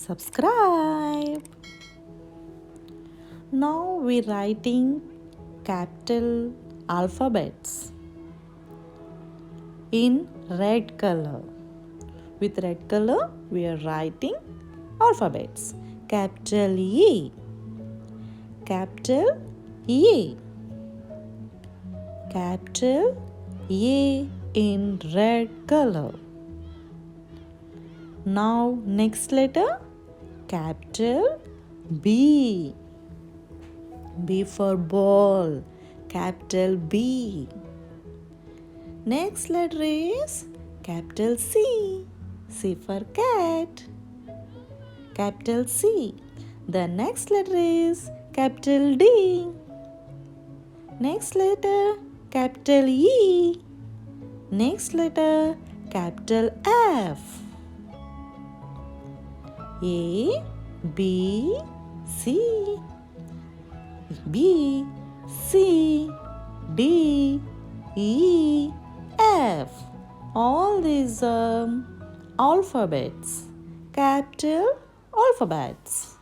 subscribe. Now we're writing capital alphabets in red color. With red color, we are writing alphabets. Capital E, capital E, capital A in red color. Now next letter, capital B. B for ball, capital B. Next letter is capital C. C for cat, capital C. The next letter is capital D. Next letter, capital E. Next letter, capital F. A, B, C, B, C, D, E, F. All these alphabets, capital alphabets.